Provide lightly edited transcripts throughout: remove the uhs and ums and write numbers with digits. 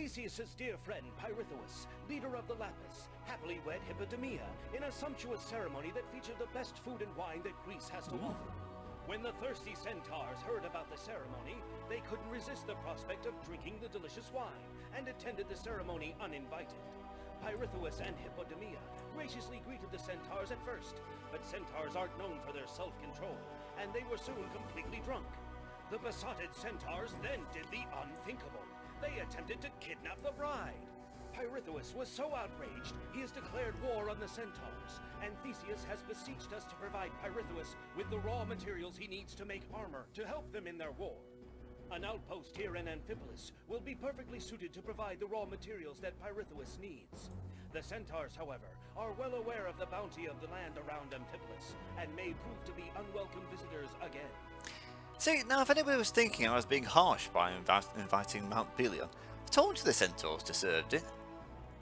Theseus' dear friend Pirithous, leader of the Lapis, happily wed Hippodamia in a sumptuous ceremony that featured the best food and wine that Greece has to offer. When the thirsty centaurs heard about the ceremony, they couldn't resist the prospect of drinking the delicious wine, and attended the ceremony uninvited. Pirithous and Hippodamia graciously greeted the centaurs at first, but centaurs aren't known for their self-control, and they were soon completely drunk. The besotted centaurs then did the unthinkable. They attempted to kidnap the bride. Pirithous was so outraged, he has declared war on the centaurs, and Theseus has beseeched us to provide Pirithous with the raw materials he needs to make armor to help them in their war. An outpost here in Amphipolis will be perfectly suited to provide the raw materials that Pirithous needs. The centaurs, however, are well aware of the bounty of the land around Amphipolis, and may prove to be unwelcome visitors again. See, now if anybody was thinking I was being harsh by inviting Mount Pelion, I told you the centaurs deserved it.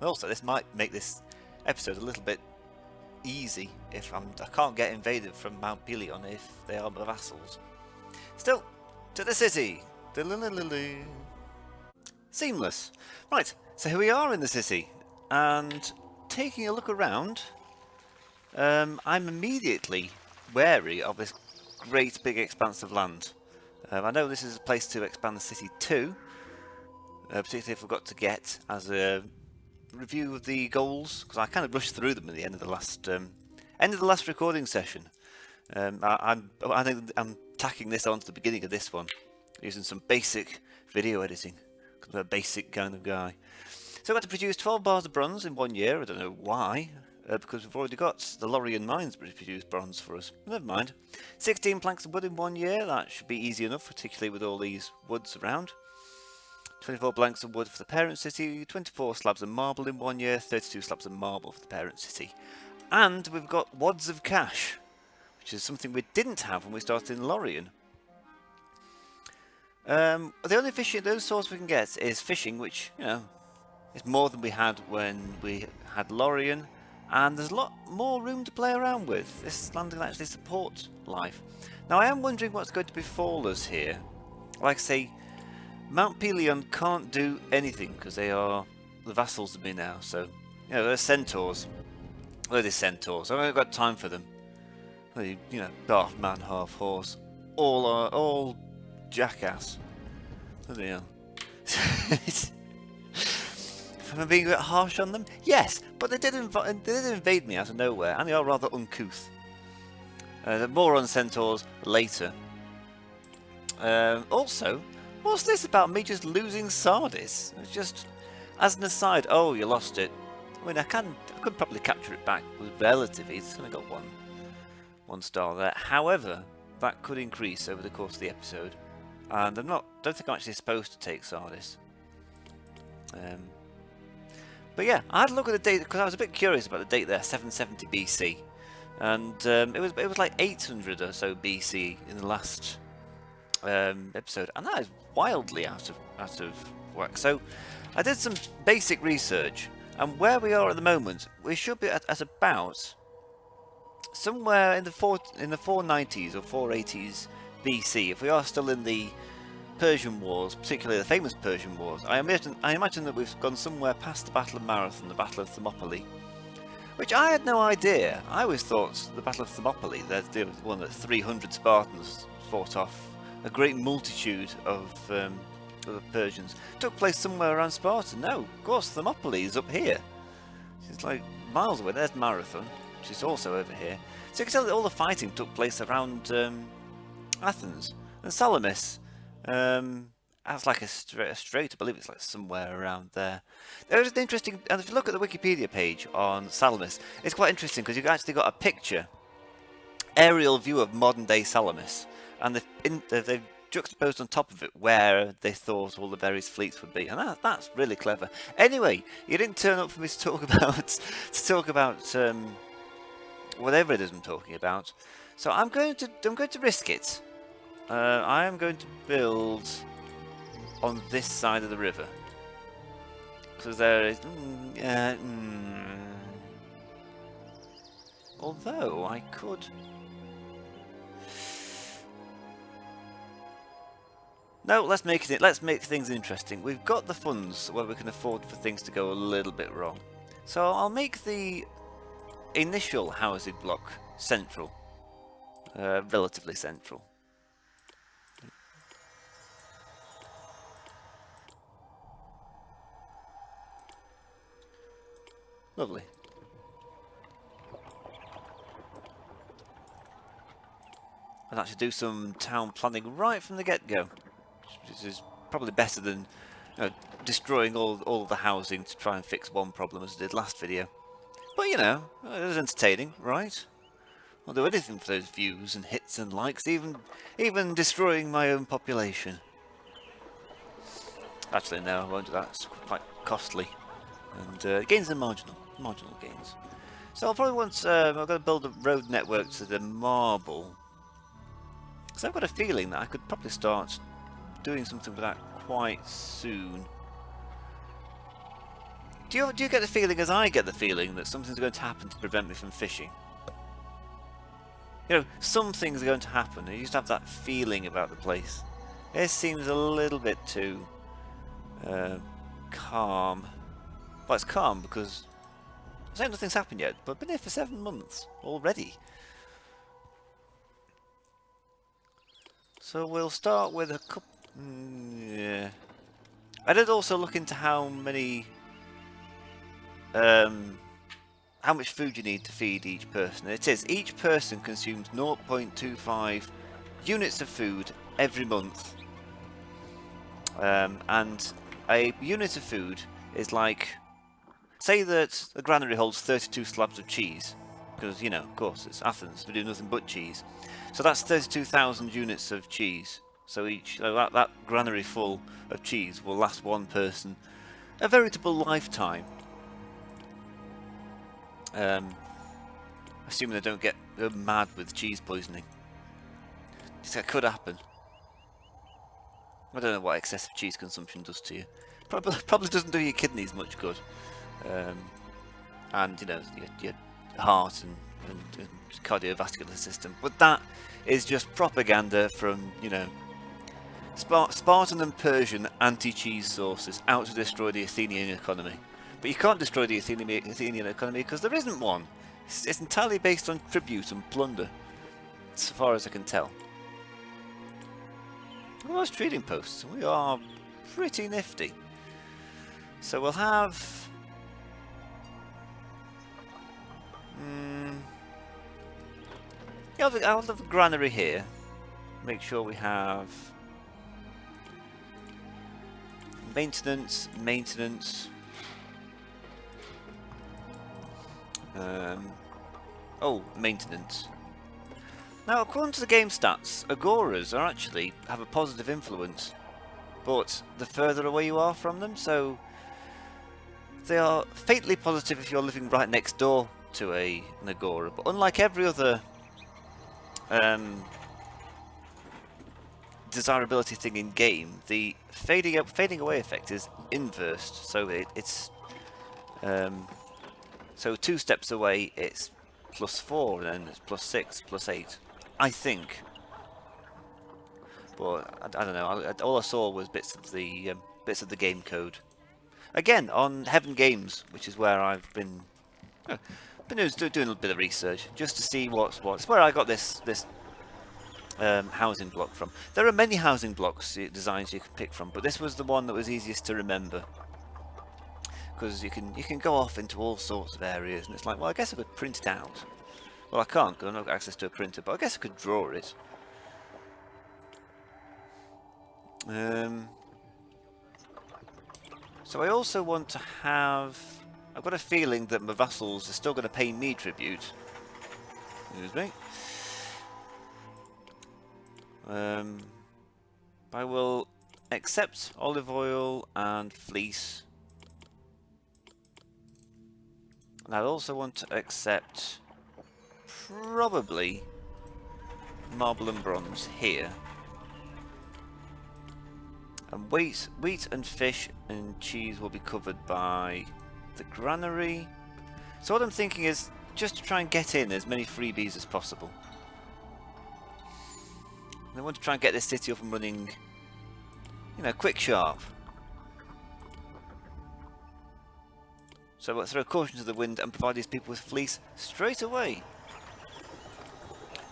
Also, this might make this episode a little bit easy if I can't get invaded from Mount Pelion if they are my vassals. Still, to the city! Seamless. Right, so here we are in the city, and taking a look around, I'm immediately wary of this great big expanse of land. I know this is a place to expand the city to, particularly if we've got to get as a review of the goals, because I kind of rushed through them at the end of the last recording session. I think I'm tacking this on to the beginning of this one, using some basic video editing, because I'm a basic kind of guy. So I got to produce 12 bars of bronze in 1 year. I don't know why, because we've already got the Lorien mines which produce bronze for us. Never mind. 16 planks of wood in 1 year. That should be easy enough, particularly with all these woods around. 24 planks of wood for the parent city, 24 slabs of marble in 1 year, 32 slabs of marble for the parent city. And we've got wads of cash, which is something we didn't have when we started in Lorien. The only fishing, those sources we can get is fishing, which, you know, is more than we had when we had Lorien, and there's a lot more room to play around with. This land can actually support life. Now I am wondering what's going to befall us here. Like I say, Mount Pelion can't do anything because they are the vassals of me now, so, you know, they're centaurs. Where are these centaurs? I haven't got time for them. You know, half man, half horse. All jackass. Bloody hell. Am I being a bit harsh on them? Yes, but they did invade me out of nowhere, and they are rather uncouth. More on centaurs later. Also, what's this about me just losing Sardis? It's just, as an aside, oh, you lost it. I mean, I could probably capture it back with relative ease. It's only got one star there. However, that could increase over the course of the episode, and don't think I'm actually supposed to take Sardis. But yeah, I had a look at the date because I was a bit curious about the date there, 770 BC, and it was like 800 or so BC in the last episode, and that is wildly out of whack. So I did some basic research, and where we are at the moment, we should be at about somewhere in the 490s or 480s BC, if we are still in the Persian Wars, particularly the famous Persian Wars. I imagine that we've gone somewhere past the Battle of Marathon, the Battle of Thermopylae, which I had no idea. I always thought the Battle of Thermopylae, the one that 300 Spartans fought off a great multitude of the Persians, took place somewhere around Sparta. No, of course, Thermopylae is up here. It's like miles away. There's Marathon, which is also over here. So you can tell that all the fighting took place around Athens. And Salamis, that's like a strait, I believe it's like somewhere around there. There's an interesting, and if you look at the Wikipedia page on Salamis, it's quite interesting because you've actually got a picture, aerial view of modern day Salamis, and they've juxtaposed on top of it where they thought all the various fleets would be, and that's really clever. Anyway, you didn't turn up for me to talk about whatever it is I'm talking about, so I'm going to risk it. I am going to build on this side of the river because there is although I could No, let's make things interesting. We've got the funds where we can afford for things to go a little bit wrong. So I'll make the initial housing block central, relatively central. Lovely. And actually do some town planning right from the get-go, which is probably better than destroying all of the housing to try and fix one problem as I did last video. But you know, it was entertaining, right? I'll do anything for those views and hits and likes, even destroying my own population. Actually, no, I won't do that. It's quite costly, and gains are marginal gains. So I'll probably want. I'm going to build a road network to the marble, because I've got a feeling that I could probably start doing something with that quite soon. Do you get the feeling, as I get the feeling, that something's going to happen to prevent me from fishing? You know, some things are going to happen, and you just have that feeling about the place. This seems a little bit too calm. Well, it's calm because I say nothing's happened yet, but I've been here for 7 months already. So we'll start with a couple. Yeah. I did also look into how many, how much food you need to feed each person. It is each person consumes 0.25 units of food every month, and a unit of food is like, say that the granary holds 32 slabs of cheese, because you know, of course, it's Athens. We do nothing but cheese, so that's 32,000 units of cheese. So that granary full of cheese will last one person a veritable lifetime. Assuming they don't go mad with cheese poisoning. That could happen. I don't know what excessive cheese consumption does to you. Probably doesn't do your kidneys much good. And you know, your heart and cardiovascular system. But that is just propaganda from, you know, Spartan and Persian anti-cheese sources out to destroy the Athenian economy. But you can't destroy the Athenian economy because there isn't one. It's entirely based on tribute and plunder, so far as I can tell. Well, those trading posts, we are pretty nifty. So we'll have... I'll have a granary here. Make sure we have... Maintenance. Oh, maintenance. Now, according to the game stats, agoras have a positive influence, but the further away you are from them, so they are fatally positive if you're living right next door to an agora. But unlike every other desirability thing in game, the fading away effect is inversed. So it's so 2 steps away it's +4, and then it's +6, +8. I think, but I don't know. All I saw was bits of the game code. Again, on Heaven Games, which is where I've been doing a bit of research just to see what's what. It's where I got this housing block from. There are many housing blocks designs you can pick from, but this was the one that was easiest to remember, because you can go off into all sorts of areas, and it's like, well, I guess I could print it out. Well, I can't because I've not got access to a printer, but I guess I could draw it. So I also want to have... I've got a feeling that my vassals are still going to pay me tribute. Excuse me. I will accept olive oil and fleece. And I also want to accept probably marble and bronze here. And wheat and fish and cheese will be covered by the granary. So what I'm thinking is just to try and get in as many freebies as possible. And I want to try and get this city up and running You know, quick, sharp. So we'll throw caution to the wind and provide these people with fleece straight away.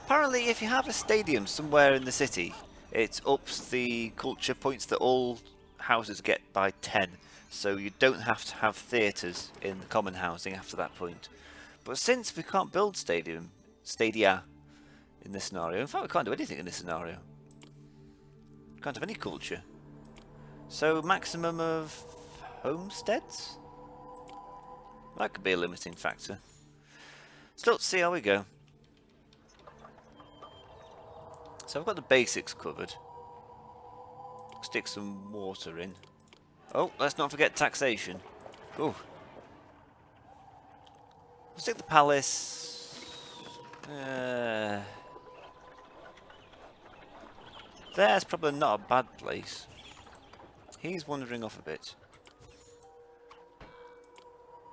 Apparently, if you have a stadium somewhere in the city, it ups the culture points that all houses get by 10. So you don't have to have theatres in the common housing after that point. But since we can't build stadia in this scenario, in fact we can't do anything in this scenario. We can't have any culture. So maximum of homesteads? That could be a limiting factor. So let's see how we go. So I've got the basics covered. Stick some water in. Oh, let's not forget taxation. Ooh. We'll stick the palace. There's probably not a bad place. He's wandering off a bit.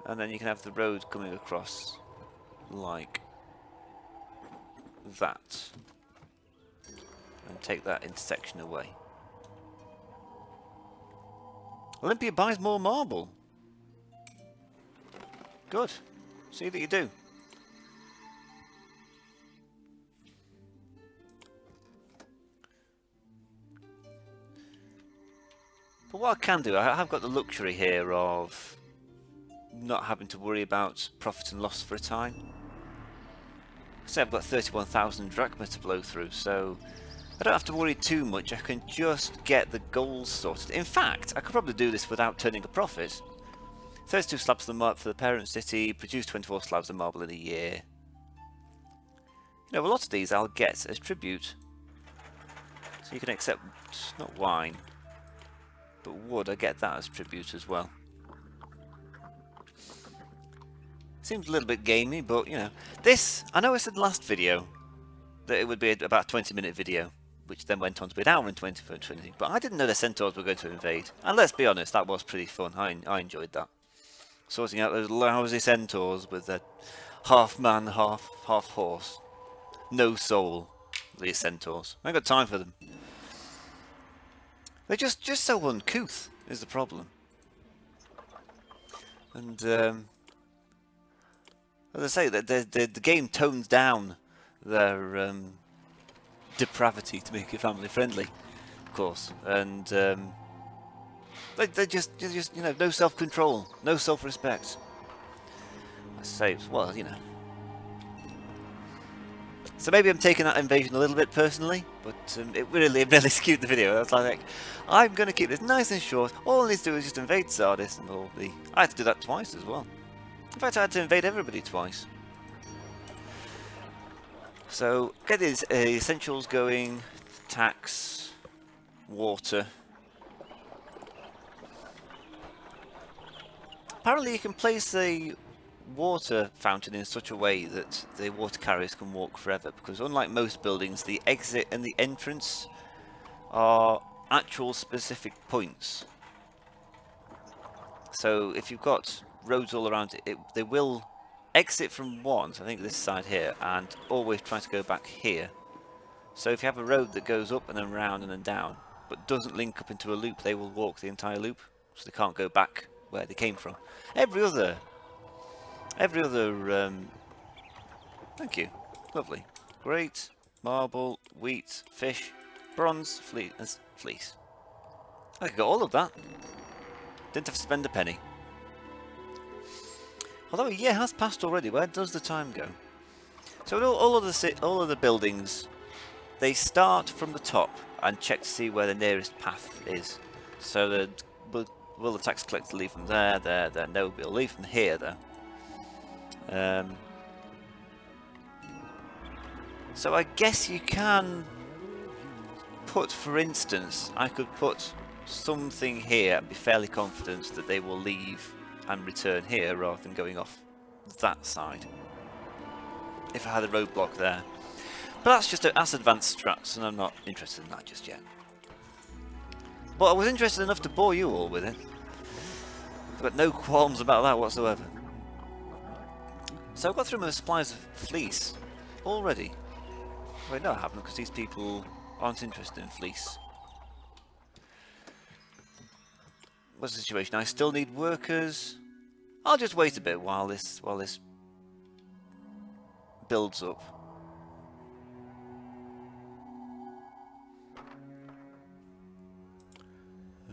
And then you can have the road coming across like that. And take that intersection away. Olympia buys more marble. Good. See that you do. But what I can do, I have got the luxury here of not having to worry about profit and loss for a time. So I've got 31,000 drachma to blow through, so I don't have to worry too much. I can just get the goals sorted. In fact, I could probably do this without turning a profit. 32 slabs of marble for the parent city, produce 24 slabs of marble in a year. You know, a lot of these I'll get as tribute. So you can accept, not wine, but wood, I get that as tribute as well. Seems a little bit gamey, but you know. This, I know I said last video that it would be about a 20-minute video, which then went on to be an hour and 20, but I didn't know the centaurs were going to invade. And let's be honest, that was pretty fun. I enjoyed that. Sorting out those lousy centaurs with their half man, half horse. No soul, these centaurs. I ain't got time for them. They're just so uncouth is the problem. And as I say, the game tones down their depravity to make it family friendly, of course, and they're just you know, no self-control, no self-respect. I say, well, you know. So maybe I'm taking that invasion a little bit personally, but it really skewed the video. I was like, I'm going to keep this nice and short. All I need to do is just invade Sardis, and all the. I had to do that twice as well. In fact, I had to invade everybody twice. So get these essentials going. Tax, water. Apparently, you can place a water fountain in such a way that the water carriers can walk forever, because unlike most buildings, the exit and the entrance are actual specific points. So if you've got roads all around it, they will exit from one, so I think this side here, and always try to go back here. So if you have a road that goes up and then round and then down, but doesn't link up into a loop, they will walk the entire loop, so they can't go back where they came from. Every other thank you, lovely, great, marble, wheat, fish, bronze, fleece. I got all of that. Didn't have to spend a penny. Although a year has passed already, where does the time go? So all of the buildings, they start from the top and check to see where the nearest path is. So will the tax collector leave from there? No, we'll leave from here though. So I guess you can put, for instance, I could put something here and be fairly confident that they will leave and return here rather than going off that side. If I had a roadblock there. But that's advanced strats, and I'm not interested in that just yet. But I was interested enough to bore you all with it. I've got no qualms about that whatsoever. So I've got through my supplies of fleece already. Wait, no I haven't, because these people aren't interested in fleece. what's the situation? I still need workers. I'll just wait a bit while this builds up.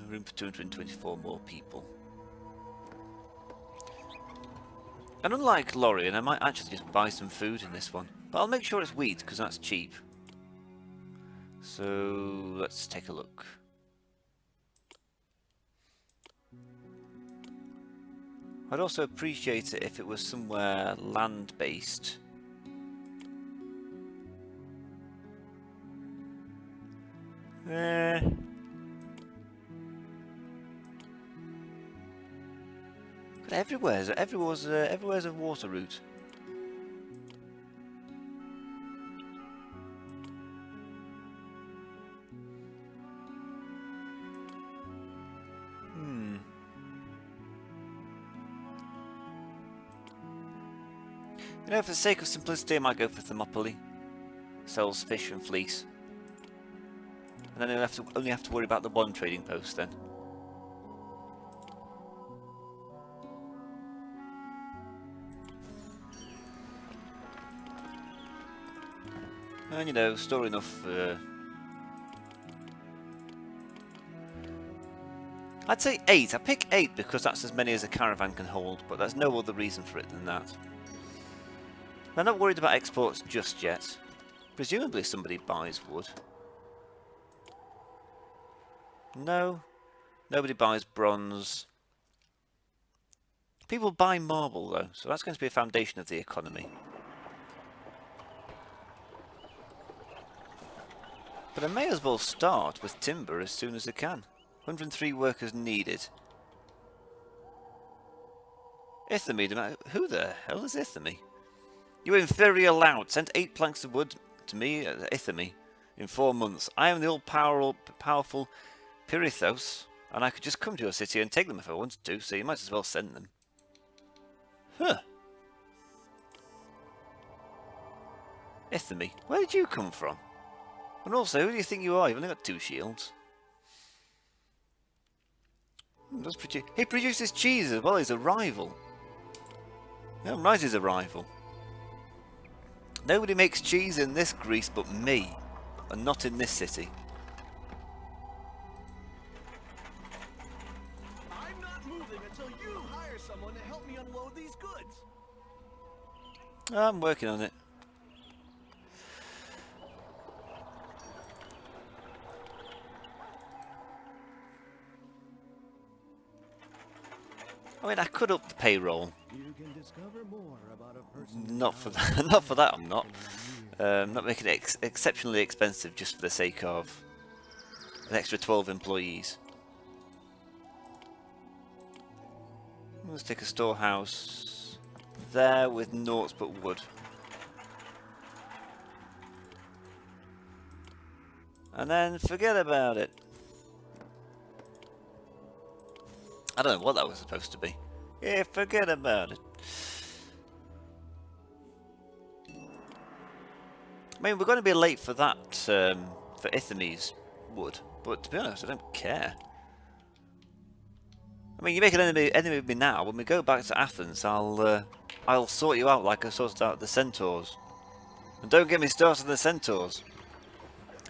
Room for 224 more people. And unlike Lorien, I might actually just buy some food in this one. But I'll make sure it's wheat, because that's cheap. So, let's take a look. I'd also appreciate it if it was somewhere land-based. But everywhere's a water route. You know, for the sake of simplicity, I might go for Thermopylae. Sells fish and fleece. And then I only have to worry about the one trading post then. And you know, store enough. I'd say 8. I pick 8 because that's as many as a caravan can hold, but there's no other reason for it than that. I'm not worried about exports just yet. Presumably somebody buys wood. No, nobody buys bronze. People buy marble though, so that's going to be a foundation of the economy. But I may as well start with timber as soon as I can. 103 workers needed. Ithami, who the hell is Ithami? You inferior lout, sent 8 planks of wood to me at Ithami in 4 months. I am the all-powerful Pirithos, and I could just come to your city and take them if I wanted to, so you might as well send them. Huh. Ithami, where did you come from? And also, who do you think you are? You've only got 2 shields. He produces cheese as well, he's a rival. Yeah, right, he's a rival. Nobody makes cheese in this Greece but me, and not in this city. I'm not moving until you hire someone to help me unload these goods. I'm working on it. I mean, I could up the payroll. You can discover more about a person's Not for that. Not for that. I'm not. Not making it exceptionally expensive just for the sake of an extra 12 employees. Let's take a storehouse there with naught but wood. And then forget about it. I don't know what that was supposed to be. Yeah, forget about it. I mean, we're going to be late for that, for Ithami's wood, but to be honest, I don't care. I mean, you make an enemy of me now. When we go back to Athens, I'll sort you out like I sorted out the centaurs. And don't get me started on the centaurs.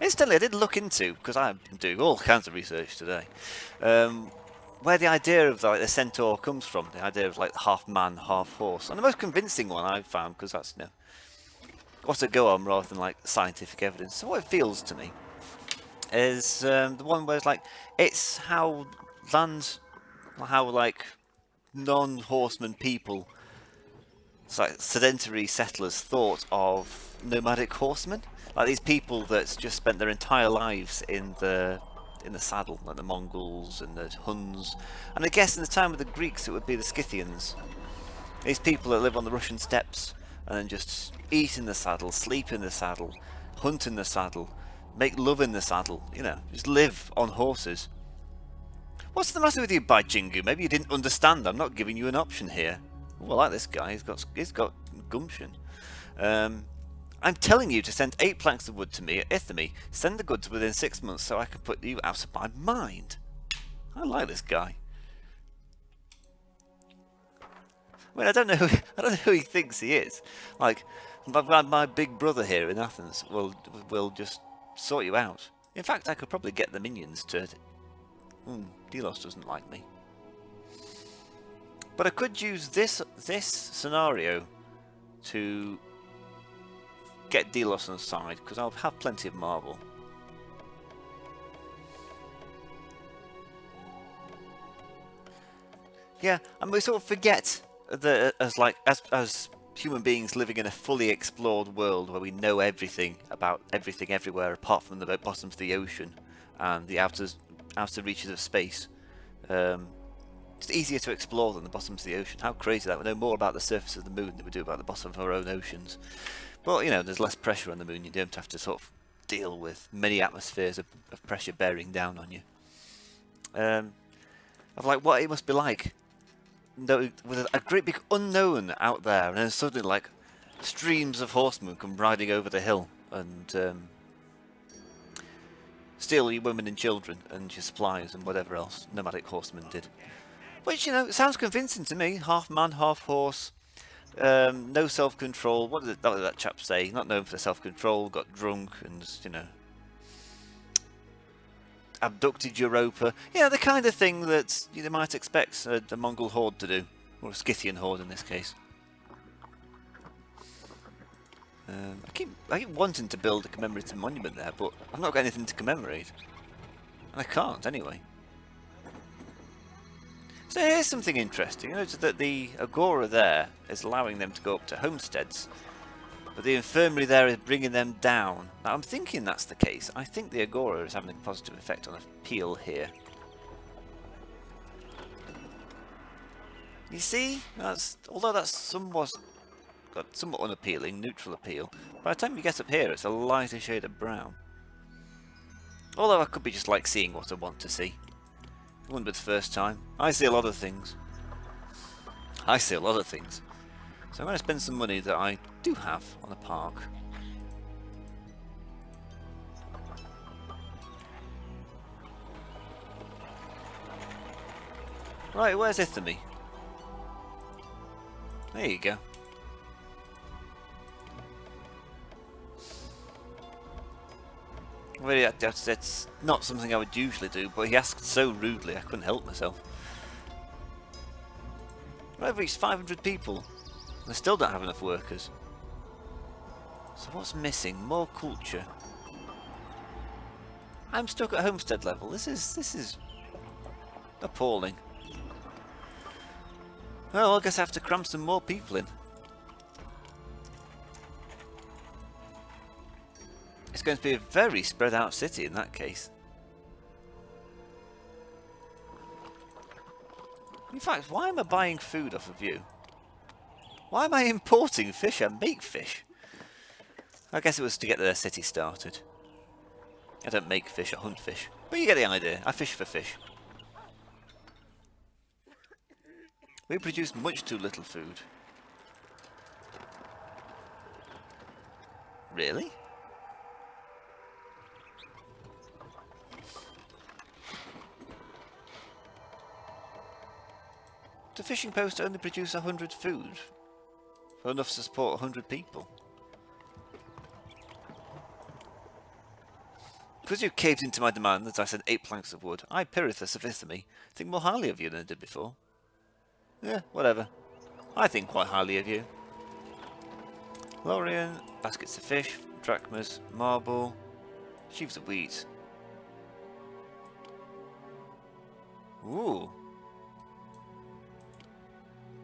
Incidentally, I did look into, because I've been doing all kinds of research today, where the idea of like the centaur comes from. The idea of like half man, half horse, and the most convincing one I've found, because that's, you know, what to go on rather than like scientific evidence. So what it feels to me is the one where it's like it's how like non-horseman people, it's like sedentary settlers, thought of nomadic horsemen, like these people that just spent their entire lives in the saddle, like the Mongols and the Huns, and I guess in the time of the Greeks it would be the Scythians. These people that live on the Russian steppes and then just eat in the saddle, sleep in the saddle, hunt in the saddle, make love in the saddle, you know, just live on horses. What's the matter with you, Baichingu? Maybe you didn't understand. I'm not giving you an option here. Oh, I like this guy. He's got gumption. I'm telling you to send 8 planks of wood to me at Ithami. Send the goods within 6 months so I can put you out of my mind. I like this guy. I mean, I don't know I don't know who he thinks he is. Like, my big brother here in Athens will just sort you out. In fact, I could probably get the minions to... Delos doesn't like me. But I could use this scenario to get Delos on the side, because I'll have plenty of marble. Yeah, and we sort of forget that as human beings living in a fully explored world where we know everything about everything everywhere apart from the bottoms of the ocean and the outer reaches of space. It's easier to explore than the bottoms of the ocean. How crazy that! We know more about the surface of the moon than we do about the bottom of our own oceans. But you know, there's less pressure on the moon. You don't have to sort of deal with many atmospheres of pressure bearing down on you. Of like what it must be like, with a great big unknown out there, and then suddenly like streams of horsemen come riding over the hill and steal your women and children and your supplies and whatever else nomadic horsemen did. Which, you know, sounds convincing to me. Half man, half horse, no self-control. What did that chap say? Not known for self-control, got drunk and, you know, abducted Europa. Yeah, the kind of thing that you might expect a Mongol horde to do, or a Scythian horde in this case. I keep wanting to build a commemorative monument there, but I've not got anything to commemorate, and I can't anyway. So here's something interesting. You notice that the agora there is allowing them to go up to homesteads, but the infirmary there is bringing them down. Now I'm thinking that's the case. I think the agora is having a positive effect on appeal here. You see, although that's somewhat unappealing, neutral appeal. By the time you get up here, it's a lighter shade of brown. Although I could be just like seeing what I want to see. It wouldn't be the first time. I see a lot of things. I see a lot of things. So I'm going to spend some money that I do have on a park. Right, where's Ithamy? There you go. Well, that's not something I would usually do, but he asked so rudely I couldn't help myself. I've reached 500 people. I still don't have enough workers. So what's missing? More culture. I'm stuck at homestead level. This is appalling. Well, I guess I have to cram some more people in. It's going to be a very spread out city in that case. In fact, why am I buying food off of you? Why am I importing fish? I make fish. I guess it was to get the city started. I don't make fish, I hunt fish. But you get the idea. I fish for fish. We produce much too little food. Really? The fishing post only produce 100 food. For enough to support 100 people. Because you caved into my demand that I sent 8 planks of wood, I, Pirithous of Ithamy, think more highly of you than I did before. Yeah, whatever. I think quite highly of you. Lorien, baskets of fish, drachmas, marble, sheaves of wheat. Ooh.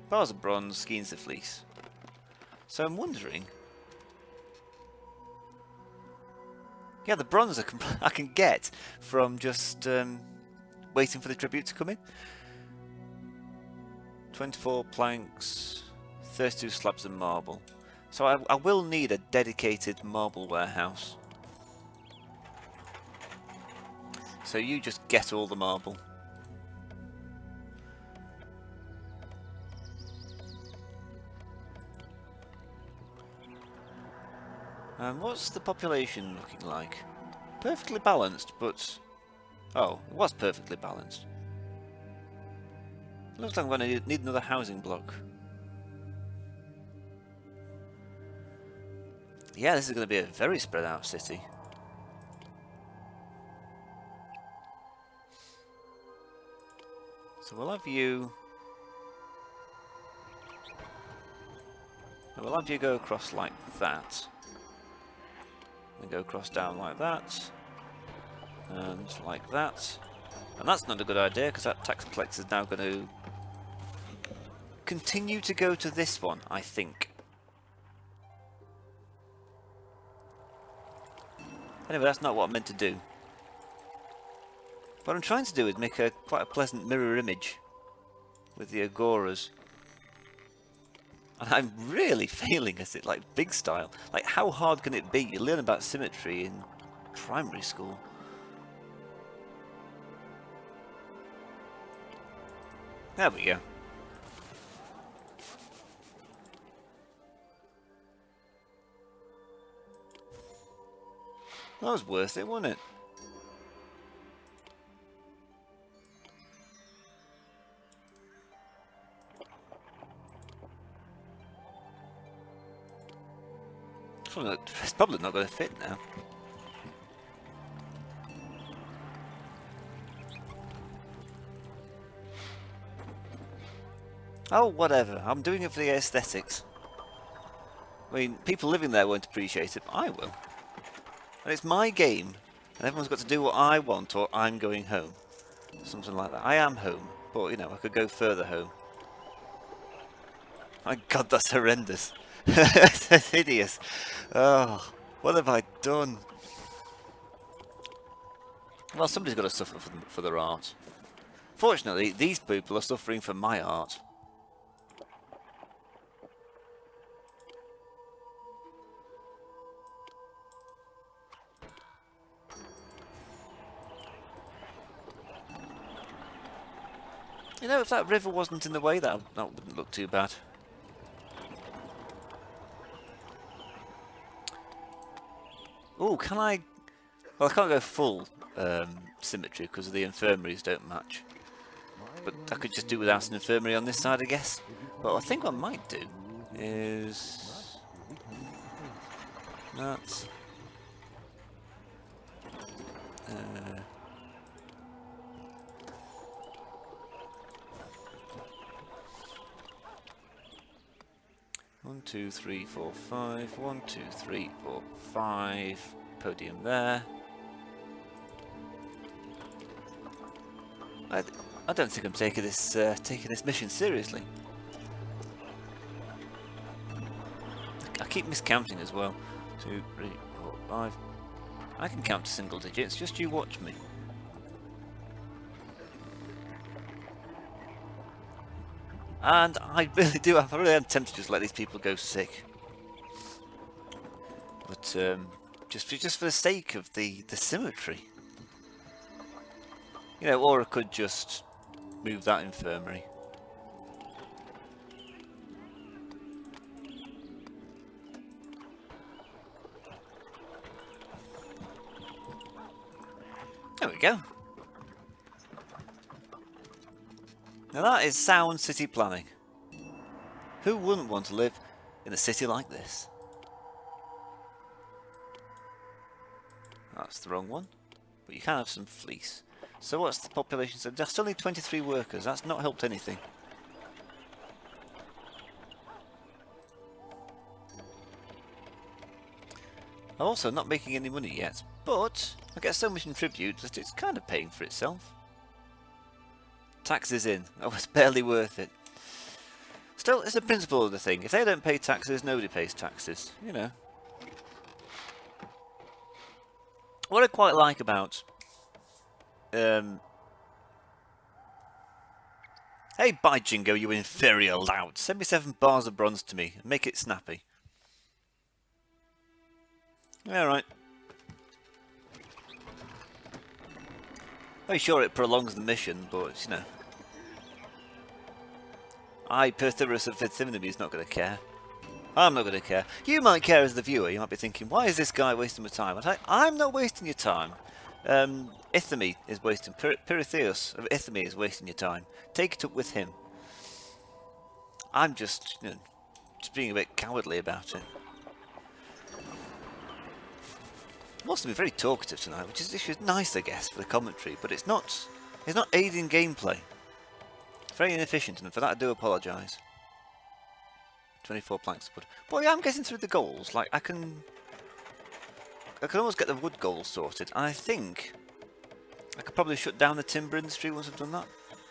Bars of bronze, skeins of fleece. So I'm wondering... Yeah, the bronze I can get from just waiting for the tribute to come in. 24 planks, 32 slabs of marble. So I will need a dedicated marble warehouse. So you just get all the marble. And what's the population looking like? Perfectly balanced, but... Oh, it was perfectly balanced. Looks like I'm going to need another housing block. Yeah, this is going to be a very spread out city. So we'll have you... we'll have you go across like that. And go across down like that. And like that. And that's not a good idea, because that tax collector is now going to continue to go to this one, I think. Anyway, that's not what I meant to do. What I'm trying to do is make quite a pleasant mirror image with the agoras. And I'm really failing at it, like big style. Like, how hard can it be? You learn about symmetry in primary school. There we go. That was worth it, wasn't it? It's probably not going to fit now. Oh, whatever. I'm doing it for the aesthetics. I mean, people living there won't appreciate it, but I will. And it's my game, and everyone's got to do what I want, or I'm going home. Something like that. I am home, but, you know, I could go further home. My God, that's horrendous. That's hideous. Oh, what have I done? Well, somebody's got to suffer for their art. Fortunately, these people are suffering for my art. You know, if that river wasn't in the way, that wouldn't look too bad. Oh, can I... well, I can't go full symmetry because the infirmaries don't match. But I could just do without an infirmary on this side, I guess. But I think what I might do is... that... 1, 2, 3, 4, 5. 1, 2, 3, 4, 5. Podium there. I don't think I'm taking this mission seriously. I keep miscounting as well. 2, 3, 4, 5. I can count to single digits. Just you watch me. And I really do. I really am tempted to just let these people go sick. But just for the sake of the symmetry, you know. Or I could just move that infirmary. There we go. Now that is sound city planning. Who wouldn't want to live in a city like this? That's the wrong one. But you can have some fleece. So what's the population? So I still need 23 workers. That's not helped anything. I'm also not making any money yet. But I get so much in tribute that it's kind of paying for itself. Taxes in. Oh, it's barely worth it. Still, it's the principle of the thing. If they don't pay taxes, nobody pays taxes. You know. What I quite like about... Hey, by Jingo, you inferior lout. Send me 7 bars of bronze to me and make it snappy. Alright. I'm sure it prolongs the mission, but, you know. Pythagoras of Fifth is not going to care. I'm not going to care. You might care as the viewer. You might be thinking, why is this guy wasting my time? I'm not wasting your time. Ithami is wasting... Piriththeus of Ithami is wasting your time. Take it up with him. I'm just, you know, just being a bit cowardly about it. I'm also being very talkative tonight, which is nice, I guess, for the commentary, but it's not aiding gameplay. It's very inefficient, and for that I do apologise. 24 planks of wood. But yeah, I'm getting through the goals. Like, I can almost get the wood goals sorted, and I think I could probably shut down the timber industry once I've done that.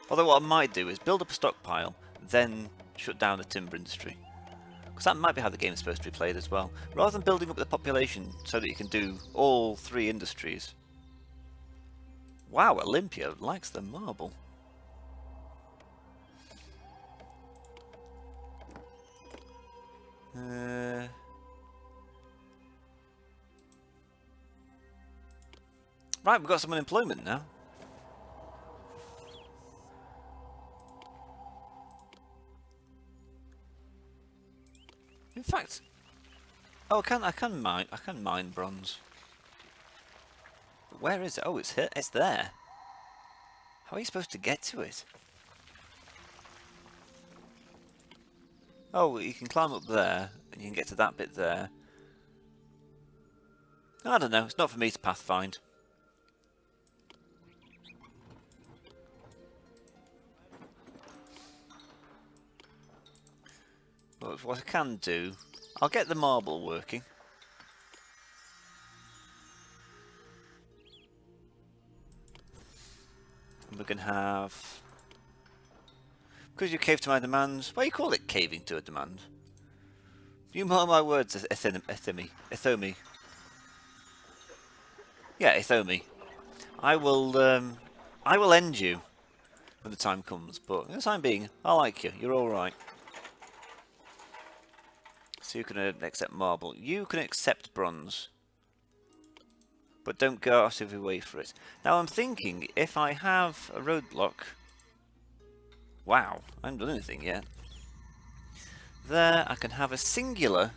Although what I might do is build up a stockpile, then shut down the timber industry. Because that might be how the game's supposed to be played as well. Rather than building up the population so that you can do all 3 industries. Wow, Olympia likes the marble. Right, we've got some unemployment now. In fact, oh, I can mine bronze. But where is it? Oh, it's here. It's there. How are you supposed to get to it? Oh, you can climb up there, and you can get to that bit there. I don't know. It's not for me to pathfind. But what I can do, I'll get the marble working. And we can have... Because you cave to my demands, why do you call it caving to a demand? You mark my words, Ethomi. Yeah, Ethomi. I will end you when the time comes, but for the time being, I like you. You're alright. So you can accept marble. You can accept bronze. But don't go out of your way for it. Now I'm thinking, if I have a roadblock... Wow, I haven't done anything yet. There, I can have a singular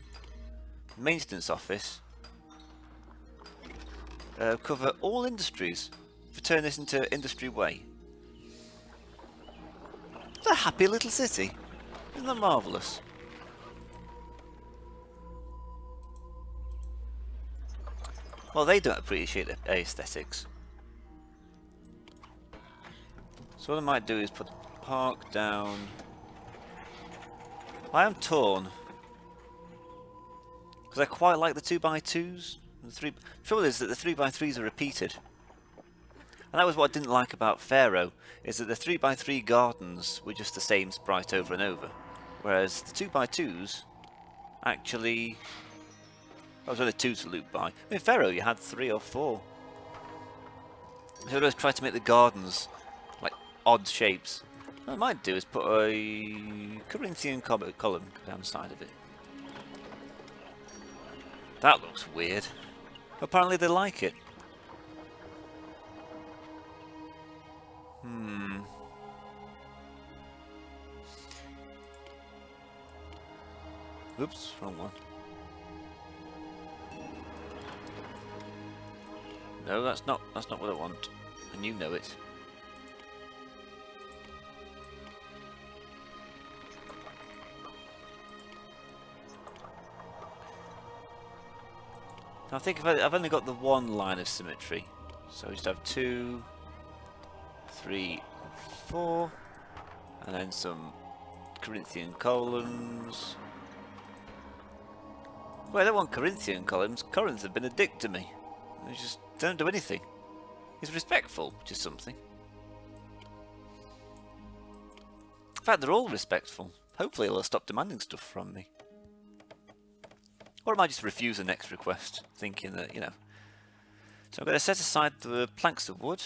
maintenance office. Cover all industries. If I turn this into Industry Way. It's a happy little city. Isn't that marvellous? Well, they don't appreciate the aesthetics. So what I might do is put park down. I am torn. Because I quite like the 2x2s. The trouble is that the 3x3s are repeated. And that was what I didn't like about Pharaoh, is that the 3x3 gardens were just the same sprite over and over. Whereas the 2x2s actually... I was only 2 to loop by. In Pharaoh you had 3 or 4. So I always tried to make the gardens like odd shapes. What I might do is put a Corinthian column down the side of it. That looks weird. Apparently they like it. Oops, wrong one. No, that's not what I want. And you know it. I think I've only got the one line of symmetry. So we just have 2, 3, 4, and then some Corinthian columns. Well, I don't want Corinthian columns. Corinth have been a dick to me. They just don't do anything. He's respectful, which is something. In fact, they're all respectful. Hopefully they'll stop demanding stuff from me. Or I might just refuse the next request, thinking that, you know. So I'm going to set aside the planks of wood.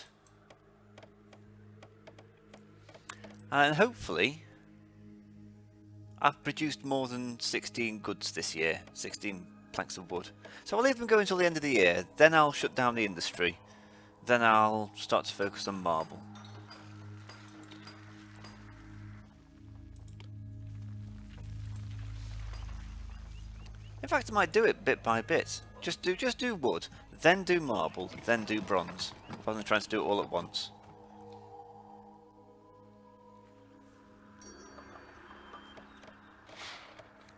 And hopefully, I've produced more than 16 goods this year. 16 planks of wood. So I'll leave them go until the end of the year. Then I'll shut down the industry. Then I'll start to focus on marble. In fact, I might do it bit by bit. Just do wood, then do marble, then do bronze, rather than trying to do it all at once.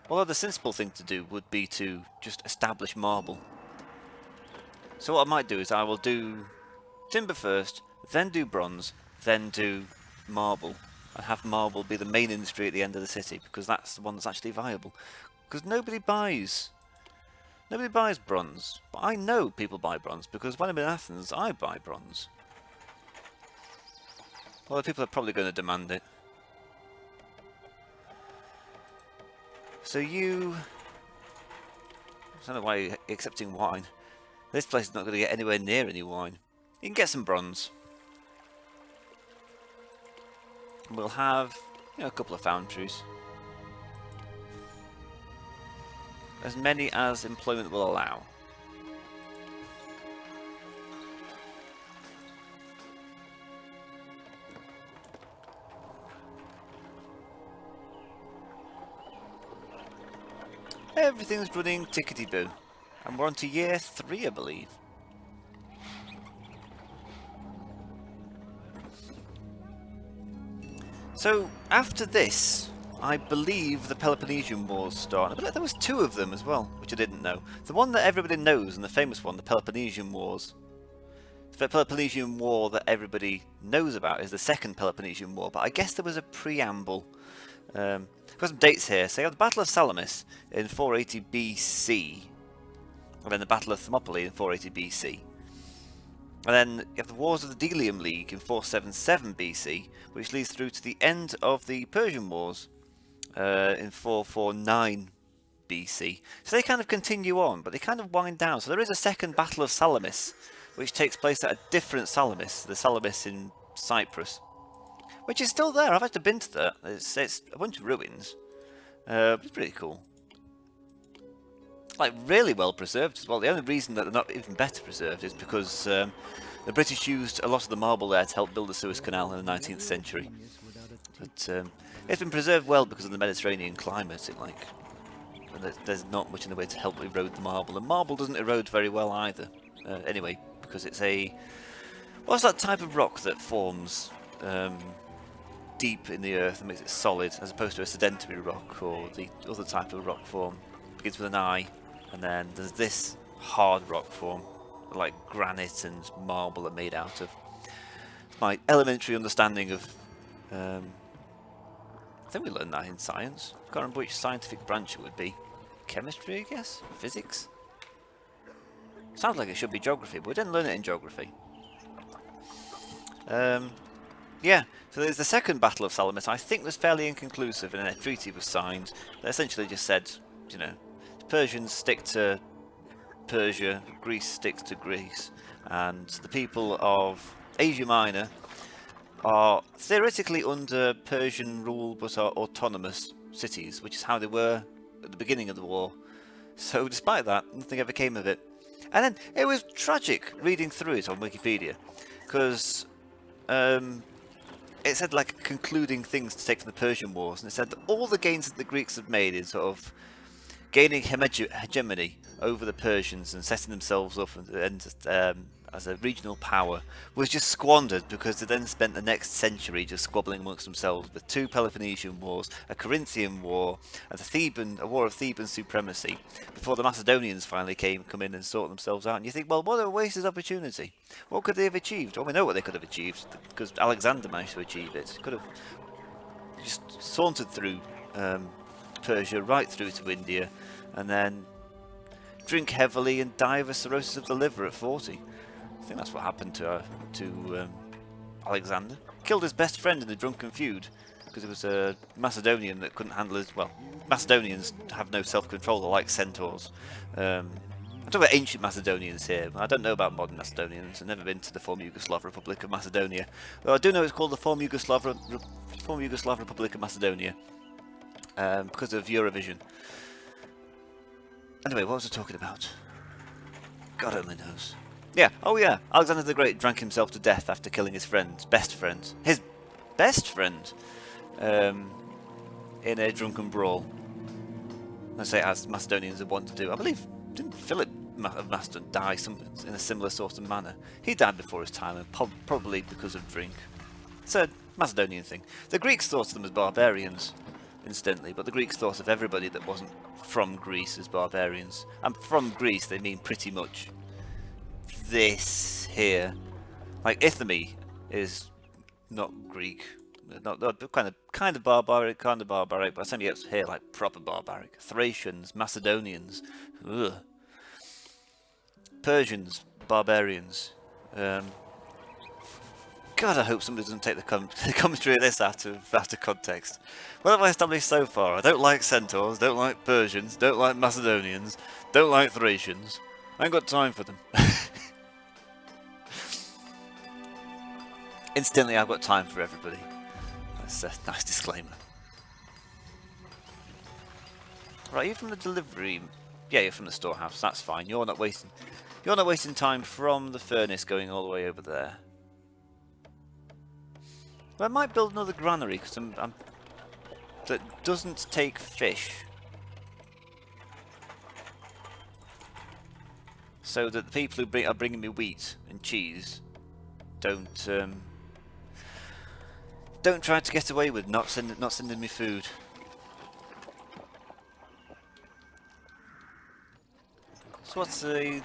Although the sensible thing to do would be to just establish marble. So what I might do is I will do timber first, then do bronze, then do marble, and have marble be the main industry at the end of the city, because that's the one that's actually viable. Because nobody buys bronze, but I know people buy bronze, because when I'm in Athens I buy bronze. Well, people are probably going to demand it. So you... I don't know why you're accepting wine. This place is not going to get anywhere near any wine. You can get some bronze. We'll have, you know, a couple of foundries. As many as employment will allow. Everything's running tickety-boo. And we're on to year 3, I believe. So, after this, I believe the Peloponnesian Wars start. I believe there was 2 of them as well, which I didn't know. The one that everybody knows, and the famous one, the Peloponnesian Wars. The Peloponnesian War that everybody knows about is the Second Peloponnesian War, but I guess there was a preamble. I've got some dates here. So you have the Battle of Salamis in 480 BC, and then the Battle of Thermopylae in 480 BC. And then you have the Wars of the Delium League in 477 BC, which leads through to the end of the Persian Wars in 449 BC. So they kind of continue on, but they kind of wind down. So there is a second Battle of Salamis, which takes place at a different Salamis, the Salamis in Cyprus, which is still there. I've actually been to that. It's a bunch of ruins. It's pretty cool. Like, really well preserved as well. The only reason that they're not even better preserved is because the British used a lot of the marble there to help build the Suez Canal in the 19th century. But it's been preserved well because of the Mediterranean climate. There's not much in the way to help erode the marble, and marble doesn't erode very well either. Anyway, because it's a... what's that type of rock that forms deep in the earth and makes it solid, as opposed to a sedentary rock, or the other type of rock form? Begins with an I, and then there's this hard rock form, like granite and marble are made out of. My elementary understanding of... I think we learned that in science. I can't remember which scientific branch it would be. Chemistry, I guess? Physics? Sounds like it should be geography, but we didn't learn it in geography. Yeah, so there's the second Battle of Salamis. I think was fairly inconclusive, and a treaty was signed that essentially just said, you know, the Persians stick to Persia, Greece sticks to Greece, and the people of Asia Minor are theoretically under Persian rule but are autonomous cities, which is how they were at the beginning of the war. So despite that, nothing ever came of it. And then it was tragic reading through it on Wikipedia, because it said like concluding things to take from the Persian Wars, and it said that all the gains that the Greeks had made in sort of gaining hegemony over the Persians and setting themselves up as a regional power was just squandered, because they then spent the next century just squabbling amongst themselves with 2 Peloponnesian wars, a Corinthian war, and a war of Theban supremacy, before the Macedonians finally come in and sort themselves out. And you think, well, what a wasted opportunity. What could they have achieved? Well, we know what they could have achieved, because Alexander managed to achieve it. Could have just sauntered through Persia right through to India, and then drink heavily and die of a cirrhosis of the liver at 40. I think that's what happened to Alexander. Killed his best friend in a drunken feud because it was a Macedonian that couldn't handle his... Well, Macedonians have no self-control, they're like centaurs. I'm talking about ancient Macedonians here. I don't know about modern Macedonians. I've never been to the former Yugoslav Republic of Macedonia. Well, I do know it's called the former Yugoslav Republic of Macedonia because of Eurovision. Anyway, what was I talking about? God only knows. Yeah, oh yeah, Alexander the Great drank himself to death after killing his friend, best friend, his best friend, in a drunken brawl. I say, as Macedonians are wont to do. I believe, didn't Philip of Macedon die in a similar sort of manner? He died before his time, and probably because of drink. It's a Macedonian thing. The Greeks thought of them as barbarians, incidentally, but the Greeks thought of everybody that wasn't from Greece as barbarians. And from Greece, they mean pretty much this here. Like Ithami is not Greek, not kind of barbaric, but some gets here like proper barbaric. Thracians, Macedonians, ugh. Persians, barbarians. God, I hope somebody doesn't take the commentary of this out of context. What have I established so far? I don't like centaurs, don't like Persians, don't like Macedonians, don't like Thracians. I ain't got time for them. Instantly, I've got time for everybody. That's a nice disclaimer. Right, you're from the delivery. Yeah, you're from the storehouse. That's fine. You're not wasting. You're not wasting time from the furnace going all the way over there. Well, I might build another granary because that doesn't take fish, so that the people who are bringing me wheat and cheese don't try to get away with not sending me food. So what's the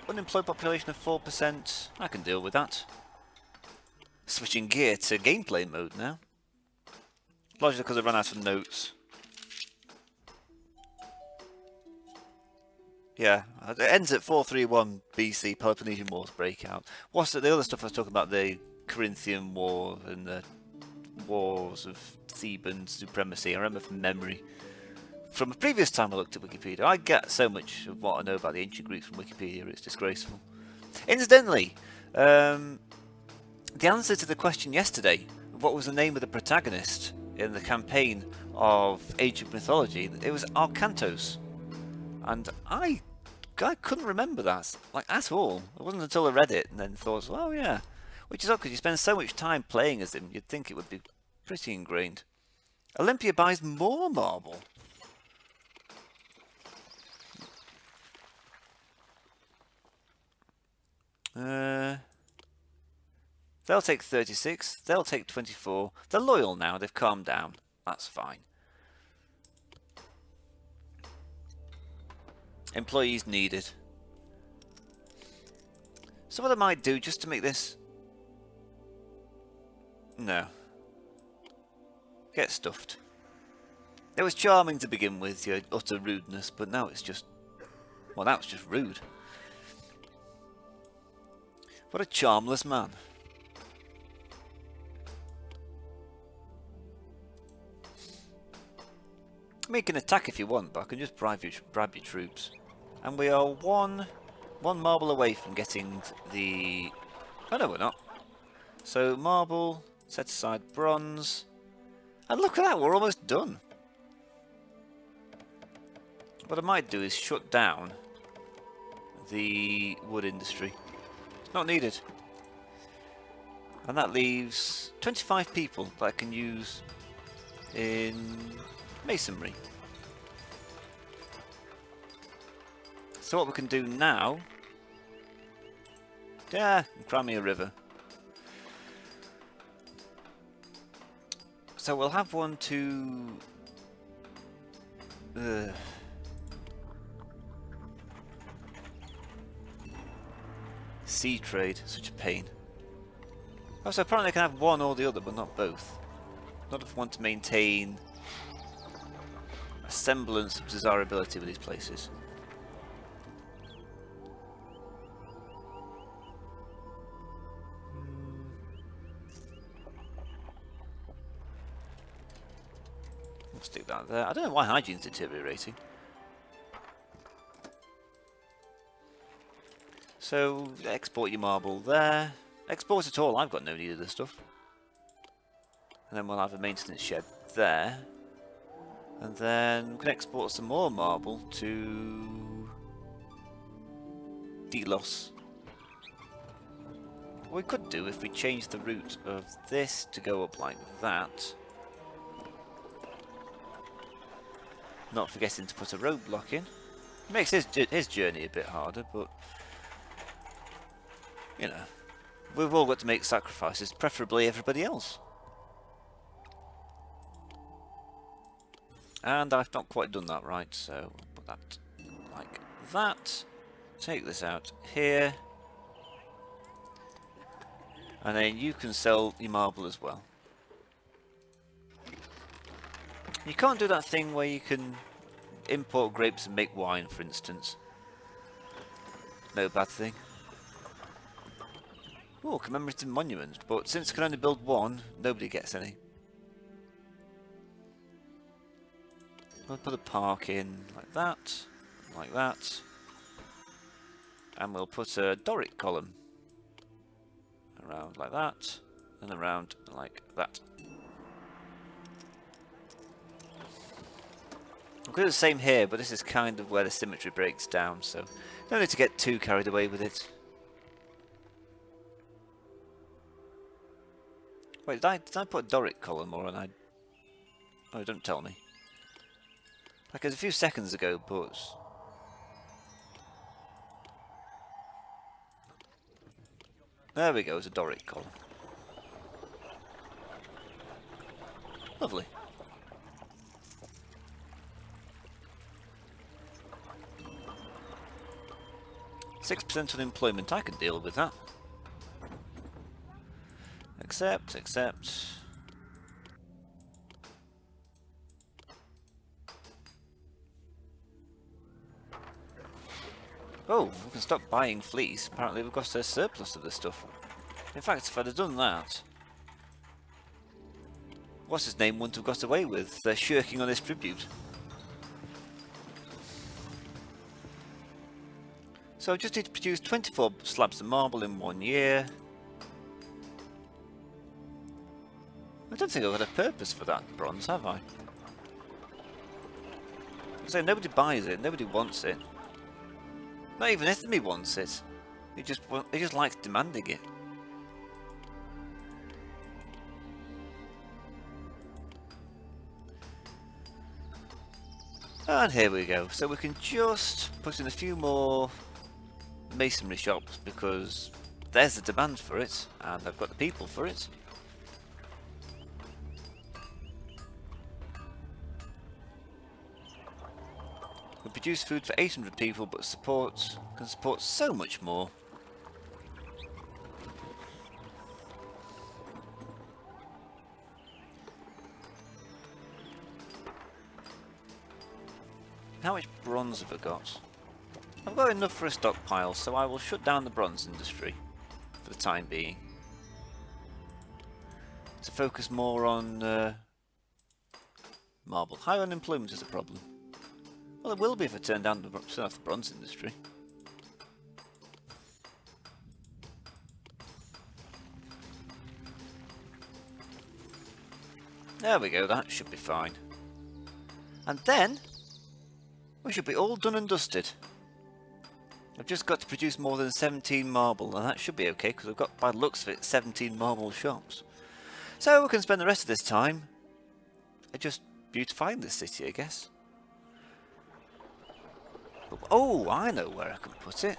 unemployed population of 4%? I can deal with that. Switching gear to gameplay mode now. Largely because I ran out of notes. Yeah, it ends at 431 BC, Peloponnesian Wars breakout. What's the other stuff I was talking about? The Corinthian War and the Wars of Theban supremacy. I remember from memory. From a previous time I looked at Wikipedia. I get so much of what I know about the ancient Greeks from Wikipedia, it's disgraceful. Incidentally, the answer to the question yesterday, what was the name of the protagonist in the campaign of Age of Mythology, it was Arcantos. And I couldn't remember that, like, at all. It wasn't until I read it and then thought, oh yeah. Which is odd because you spend so much time playing as him, you'd think it would be pretty ingrained. Olympia buys more marble. They'll take 36, they'll take 24. They're loyal now, they've calmed down. That's fine. Employees needed. So what I might do just to make this... No. Get stuffed. It was charming to begin with, your utter rudeness, but now it's just... Well, now it's just rude. What a charmless man. I mean, you can attack if you want, but I can just bribe your troops. And we are one marble away from getting the... Oh no, we're not. So marble, set aside bronze. And look at that, we're almost done. What I might do is shut down the wood industry. It's not needed. And that leaves 25 people that I can use in masonry. So what we can do now... Yeah, Crimea River. So we'll have one to... Sea trade, such a pain. Oh, so apparently I can have one or the other, but not both. Not if I want to maintain a semblance of desirability with these places. We'll stick that there. I don't know why hygiene's deteriorating. So, export your marble there. Export it all, I've got no need of this stuff. And then we'll have a maintenance shed there. And then we can export some more marble to Delos. What we could do if we change the route of this to go up like that. Not forgetting to put a roadblock in. Makes his journey a bit harder, but... You know, we've all got to make sacrifices, preferably everybody else. And I've not quite done that right, so we'll put that like that. Take this out here. And then you can sell your marble as well. You can't do that thing where you can import grapes and make wine, for instance. No bad thing. Oh, commemorative monument, but since I can only build one, nobody gets any. We'll put a park in like that, and we'll put a Doric column around like that, and around like that. I'll do the same here, but this is kind of where the symmetry breaks down, so no need to get too carried away with it. Wait, did I put a Doric column or an Oh, don't tell me. Like it was a few seconds ago, but there we go, it's a Doric column. Lovely. 6% unemployment, I can deal with that. Accept. Oh, we can stop buying fleece. Apparently we've got a surplus of this stuff. In fact, if I'd have done that, what's his name wouldn't have got away with shirking on his tribute. So I just need to produce 24 slabs of marble in 1 year. I don't think I've got a purpose for that bronze, have I? So nobody buys it, nobody wants it. Not even Ithmi wants it. He just likes demanding it. And here we go. So we can just put in a few more masonry shops because there's the demand for it, and I've got the people for it. We produce food for 800 people, but can support so much more. How much bronze have I got? I've got enough for a stockpile, so I will shut down the bronze industry for the time being. To focus more on marble. High unemployment is a problem. Well, it will be if I turn off the bronze industry. There we go, that should be fine. And then, we should be all done and dusted. I've just got to produce more than 17 marble, and that should be okay, because I've got, by the looks of it, 17 marble shops. So we can spend the rest of this time just beautifying this city, I guess. Oh, I know where I can put it.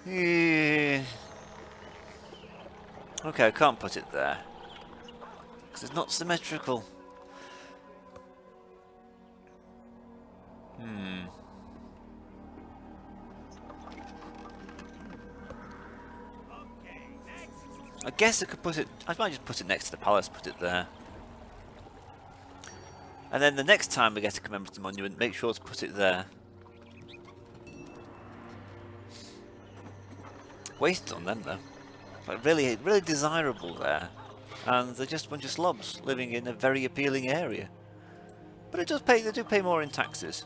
Yeah. Okay, I can't put it there, because it's not symmetrical. I guess I could put it, I might just put it next to the palace, put it there. And then the next time we get a commemorative monument, make sure to put it there. Wasted on them though. Like really desirable there. And they're just a bunch of slobs living in a very appealing area. But it does pay, they do pay more in taxes.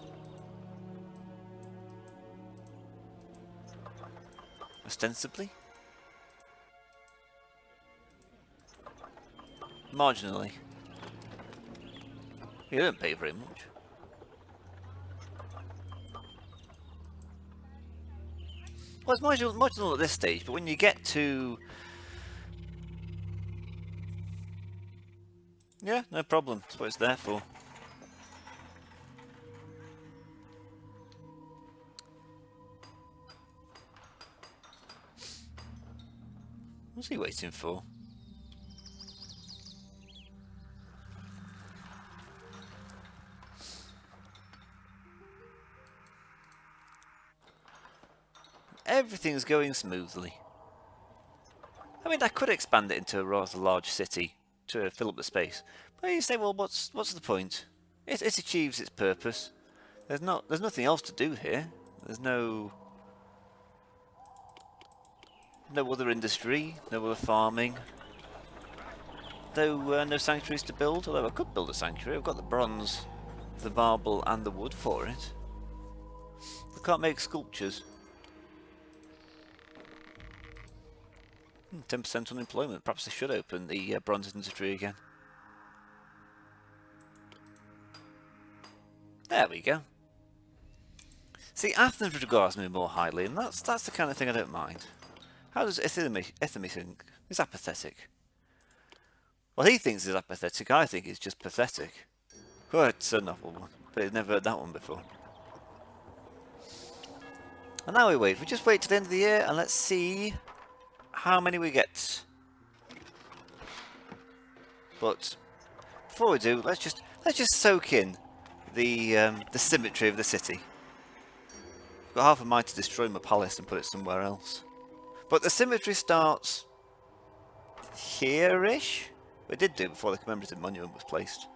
Ostensibly. Marginally. You don't pay very much. Well, it's marginal at this stage, but when you get to... Yeah, no problem. That's what it's there for. What's he waiting for? everything's going smoothly. I mean, I could expand it into a rather large city to fill up the space. But you say, well, what's the point? It achieves its purpose. There's nothing else to do here. There's no other industry, no other farming. No sanctuaries to build, although I could build a sanctuary. I've got the bronze, the marble and the wood for it. I can't make sculptures. 10% unemployment. Perhaps I should open the bronze industry again. There we go. See, Athens regards me more highly, and that's the kind of thing I don't mind. How does Ithemi think? He's apathetic. Well, he thinks he's apathetic. I think he's just pathetic. Oh, it's a novel one, but I've never heard that one before. And now we wait. We just wait till the end of the year, and let's see how many we get. But before we do, let's just soak in the symmetry of the city. I've got half a mind to destroy my palace and put it somewhere else. But the symmetry starts here-ish. We did do it before the commemorative monument was placed.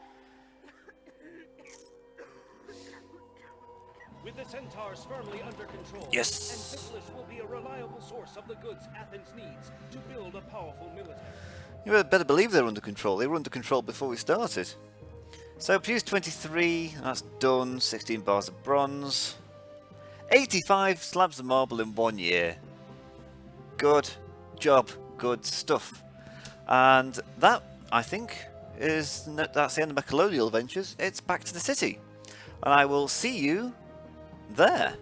With the centaurs firmly under control, Yes. Amphipolis will be a reliable source of the goods Athens needs to build a powerful military. You better believe they're under control. They were under control before we started. So produce 23, that's done. 16 bars of bronze. 85 slabs of marble in 1 year. Good job, good stuff. And that, I think, that's the end of my colonial ventures. It's back to the city. And I will see you there.